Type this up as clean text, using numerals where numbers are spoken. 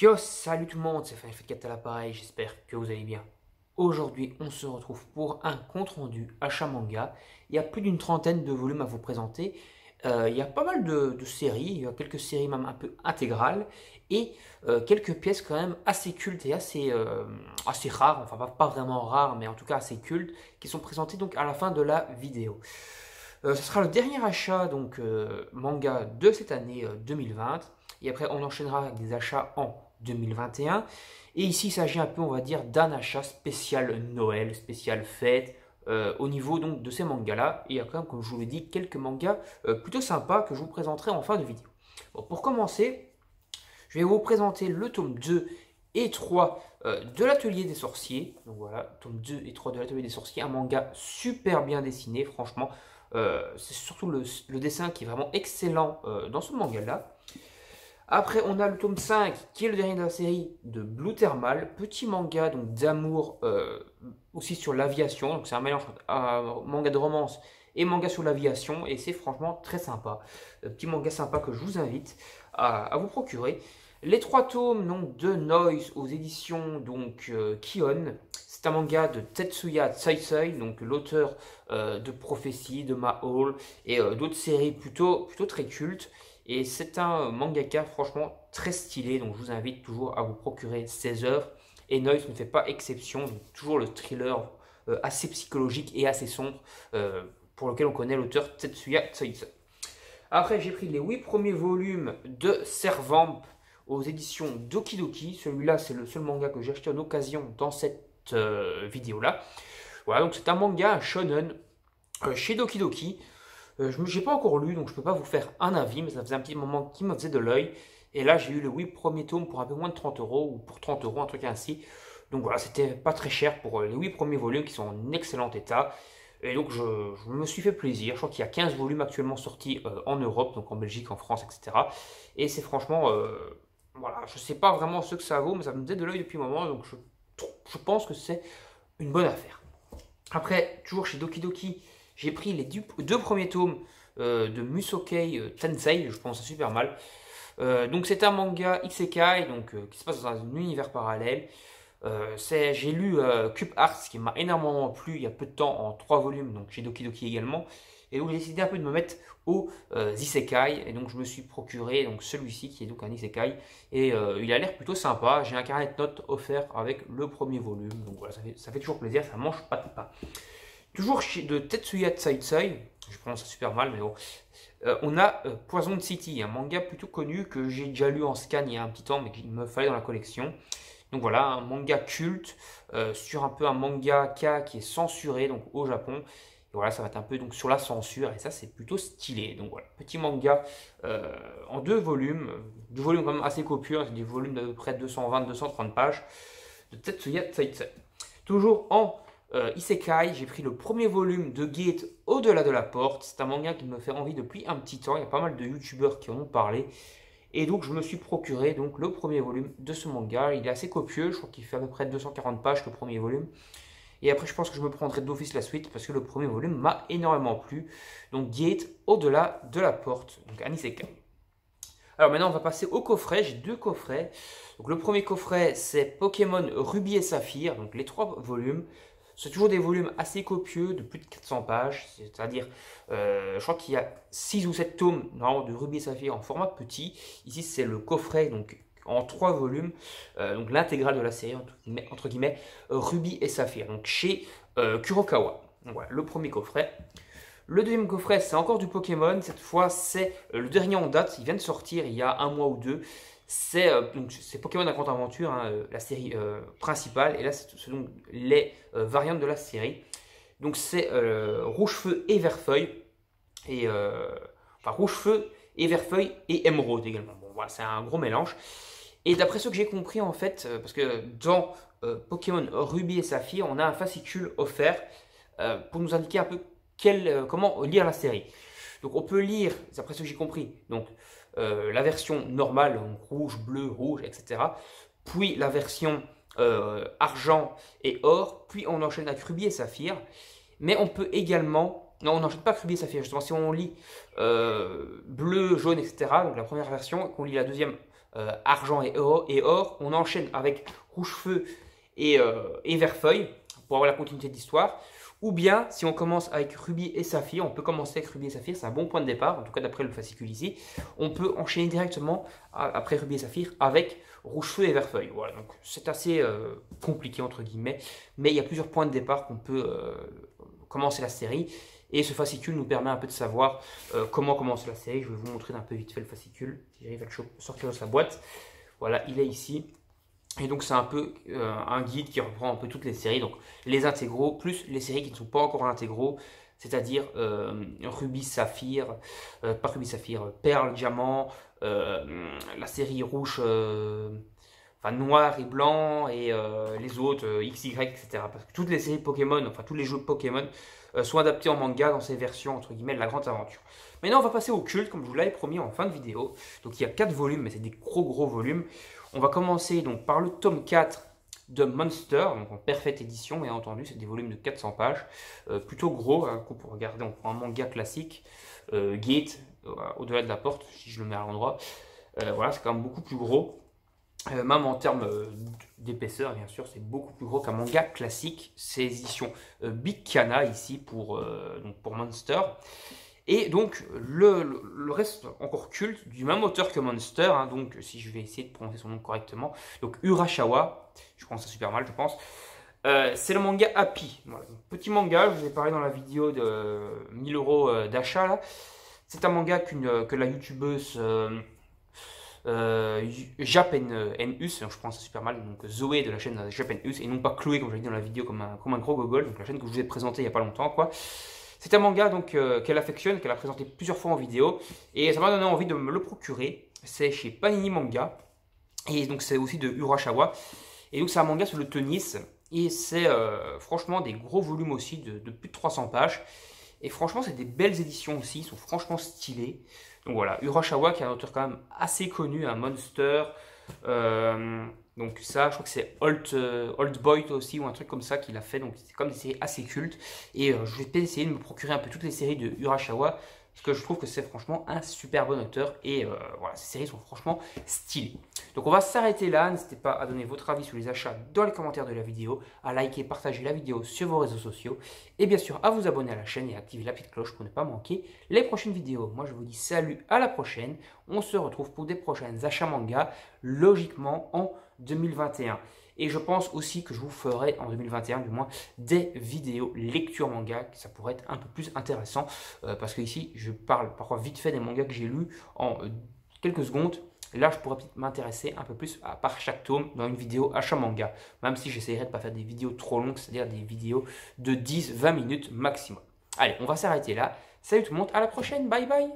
Yo, salut tout le monde, c'est Final Fight 4 à l'appareil, j'espère que vous allez bien. Aujourd'hui, on se retrouve pour un compte-rendu achat manga. Il y a plus d'une trentaine de volumes à vous présenter. Il y a pas mal de séries, il y a quelques séries même un peu intégrales et quelques pièces quand même assez cultes et assez rares, enfin pas vraiment rares, mais en tout cas assez cultes, qui sont présentées donc à la fin de la vidéo. Ce sera le dernier achat donc manga de cette année 2020. Et après, on enchaînera avec des achats en 2021. Et ici, il s'agit un peu, on va dire, d'un achat spécial Noël, spécial fête, au niveau donc de ces mangas-là. Et il y a quand même, comme je vous l'ai dit, quelques mangas plutôt sympas que je vous présenterai en fin de vidéo. Bon, pour commencer, je vais vous présenter le tome 2 et 3 de l'Atelier des Sorciers. Donc voilà, tome 2 et 3 de l'Atelier des Sorciers, un manga super bien dessiné, franchement. C'est surtout le dessin qui est vraiment excellent dans ce manga-là. Après, on a le tome 5, qui est le dernier de la série de Blue Thermal, petit manga donc d'amour aussi sur l'aviation. Donc c'est un mélange entre manga de romance et manga sur l'aviation, et c'est franchement très sympa. Petit manga sympa que je vous invite à vous procurer. Les trois tomes donc, de Noise aux éditions donc Kion. C'est un manga de Tetsuya Tsaisei, donc l'auteur de Prophétie, de Mahol et d'autres séries plutôt très cultes. Et c'est un mangaka franchement très stylé, donc je vous invite toujours à vous procurer ses œuvres. Et Noise ne fait pas exception, donc toujours le thriller assez psychologique et assez sombre pour lequel on connaît l'auteur Tetsuya Tsaisei. Après, j'ai pris les 8 premiers volumes de Servamp aux éditions Doki Doki. Celui-là, c'est le seul manga que j'ai acheté en occasion dans cette vidéo-là. Voilà, donc c'est un manga, un shonen, chez Doki Doki. Je n'ai pas encore lu, donc je ne peux pas vous faire un avis, mais ça faisait un petit moment qui me faisait de l'œil. Et là, j'ai eu les 8 premiers tomes pour un peu moins de 30 euros, ou pour 30 euros, un truc ainsi. Donc voilà, c'était pas très cher pour les 8 premiers volumes qui sont en excellent état. Et donc je me suis fait plaisir. Je crois qu'il y a 15 volumes actuellement sortis en Europe, donc en Belgique, en France, etc. Et c'est franchement, voilà, je ne sais pas vraiment ce que ça vaut, mais ça me faisait de l'œil depuis un moment, donc je pense que c'est une bonne affaire. Après, toujours chez Doki Doki, j'ai pris les deux premiers tomes de Musokei Tensei, je pense super mal. Donc c'est un manga isekai, donc qui se passe dans un univers parallèle. J'ai lu Cube Arts qui m'a énormément plu il y a peu de temps en 3 volumes, donc chez Doki Doki également. Et donc j'ai décidé un peu de me mettre aux isekai, et donc je me suis procuré donc celui-ci qui est donc un isekai, et il a l'air plutôt sympa. J'ai un carnet de notes offert avec le premier volume, donc voilà, ça fait toujours plaisir, ça mange pas de pain. Toujours de Tetsuya Tsaitsui, je prononce ça super mal, mais bon. On a Poison City, un manga plutôt connu que j'ai déjà lu en scan il y a un petit temps, mais qu'il me fallait dans la collection. Donc voilà, un manga culte sur un peu un mangaka qui est censuré donc au Japon. Et voilà, ça va être un peu donc sur la censure, et ça c'est plutôt stylé. Donc voilà, petit manga en 2 volumes quand même assez copieux, hein, c'est des volumes d'à peu près 220-230 pages de Tetsuya Tsaitsui. Toujours en Isekai, j'ai pris le premier volume de Gate au-delà de la porte. C'est un manga qui me fait envie depuis un petit temps. Il y a pas mal de youtubeurs qui en ont parlé. Et donc je me suis procuré donc le premier volume de ce manga. Il est assez copieux, je crois qu'il fait à peu près 240 pages le premier volume. Et après je pense que je me prendrai d'office la suite parce que le premier volume m'a énormément plu. Donc Gate au-delà de la porte, donc un Isekai. Alors maintenant on va passer au coffret, j'ai 2 coffrets. Donc le premier coffret c'est Pokémon Ruby et Saphir, donc les 3 volumes. C'est toujours des volumes assez copieux, de plus de 400 pages, c'est-à-dire, je crois qu'il y a 6 ou 7 tomes de Ruby et Saphir en format petit. Ici, c'est le coffret, donc en 3 volumes, donc l'intégrale de la série, entre guillemets, Ruby et Saphir, donc chez Kurokawa. Donc voilà, le premier coffret. Le deuxième coffret, c'est encore du Pokémon. Cette fois, c'est le dernier en date. Il vient de sortir il y a un mois ou deux. C'est Pokémon à grande aventure, hein, la série principale. Et là, c'est donc les variantes de la série. Donc, c'est Rouge-Feu et Vert-Feuille. Et, enfin, Rouge-Feu et Vert-Feuille et Émeraude également. Bon, voilà, c'est un gros mélange. Et d'après ce que j'ai compris, en fait, parce que dans Pokémon Ruby et Saphir, on a un fascicule offert pour nous indiquer un peu comment lire la série. Donc on peut lire, d'après ce que j'ai compris, donc, la version normale, donc rouge, bleu, rouge, etc. Puis la version argent et or, puis on enchaîne avec rubis et saphir. Mais on peut également, non on n'enchaîne pas avec rubis et saphir, justement si on lit bleu, jaune, etc. Donc la première version, et qu'on lit la deuxième argent et or. On enchaîne avec rouge-feu et vert-feuille pour avoir la continuité de l'histoire. Ou bien, si on commence avec rubis et saphir, on peut commencer avec rubis et saphir, c'est un bon point de départ, en tout cas d'après le fascicule ici. On peut enchaîner directement après rubis et saphir avec rouge-feu et vert-feuille. Voilà, donc c'est assez compliqué entre guillemets, mais il y a plusieurs points de départ qu'on peut commencer la série. Et ce fascicule nous permet un peu de savoir comment commencer la série. Je vais vous montrer d'un peu vite fait le fascicule, si j'arrive à le sortir de sa boîte. Voilà, il est ici. Et donc c'est un peu un guide qui reprend un peu toutes les séries, donc les intégraux, plus les séries qui ne sont pas encore intégraux, c'est-à-dire Rubis, Saphir, pas Rubis, Saphir, Perle, Diamant, la série rouge, enfin noir et blanc, et les autres, XY, etc. Parce que toutes les séries Pokémon, enfin tous les jeux Pokémon, sont adaptés en manga dans ces versions, entre guillemets, de la grande aventure. Maintenant on va passer au culte, comme je vous l'avais promis en fin de vidéo. Donc il y a 4 volumes, mais c'est des gros volumes. On va commencer donc par le tome 4 de Monster, donc en parfaite édition, bien entendu, c'est des volumes de 400 pages, plutôt gros, hein, qu'on peut regarder, on prend un manga classique, Gate, au-delà de la porte, si je le mets à l'endroit, voilà, c'est quand même beaucoup plus gros, même en termes d'épaisseur, bien sûr, c'est beaucoup plus gros qu'un manga classique, c'est édition Big Kana, ici, donc pour Monster. Et donc, le reste encore culte, du même auteur que Monster, hein, donc si je vais essayer de prononcer son nom correctement, donc Urasawa, je prononce ça super mal, je pense, c'est le manga Happy. Voilà, petit manga, je vous ai parlé dans la vidéo de 1000 € d'achat, là. C'est un manga que la youtubeuse Japenus, je prononce ça super mal, donc Zoé de la chaîne Japenus, et non pas Chloé, comme je l'ai dit dans la vidéo, comme un gros gogol, donc la chaîne que je vous ai présentée il n'y a pas longtemps, quoi. C'est un manga donc qu'elle affectionne, qu'elle a présenté plusieurs fois en vidéo, et ça m'a donné envie de me le procurer. C'est chez Panini Manga, et donc c'est aussi de Urasawa. Et donc c'est un manga sur le tennis, et c'est franchement des gros volumes aussi de plus de 300 pages. Et franchement c'est des belles éditions aussi, ils sont franchement stylés. Donc voilà, Urasawa qui est un auteur quand même assez connu, un Monster. Donc ça, je crois que c'est Old Boy aussi, ou un truc comme ça qu'il a fait. Donc c'est comme des séries assez cultes. Et je vais peut-être essayer de me procurer un peu toutes les séries de Urasawa, parce que je trouve que c'est franchement un super bon auteur. Et voilà, ces séries sont franchement stylées. Donc on va s'arrêter là. N'hésitez pas à donner votre avis sur les achats dans les commentaires de la vidéo, à liker, partager la vidéo sur vos réseaux sociaux, et bien sûr à vous abonner à la chaîne et à activer la petite cloche pour ne pas manquer les prochaines vidéos. Moi je vous dis salut, à la prochaine. On se retrouve pour des prochaines achats manga, logiquement en 2021. Et je pense aussi que je vous ferai en 2021 du moins des vidéos lecture manga, ça pourrait être un peu plus intéressant, parce que ici je parle parfois vite fait des mangas que j'ai lus en quelques secondes. Là, je pourrais m'intéresser un peu plus par chaque tome dans une vidéo achat manga, même si j'essaierai de ne pas faire des vidéos trop longues, c'est-à-dire des vidéos de 10-20 minutes maximum. Allez, on va s'arrêter là. Salut tout le monde, à la prochaine, bye bye.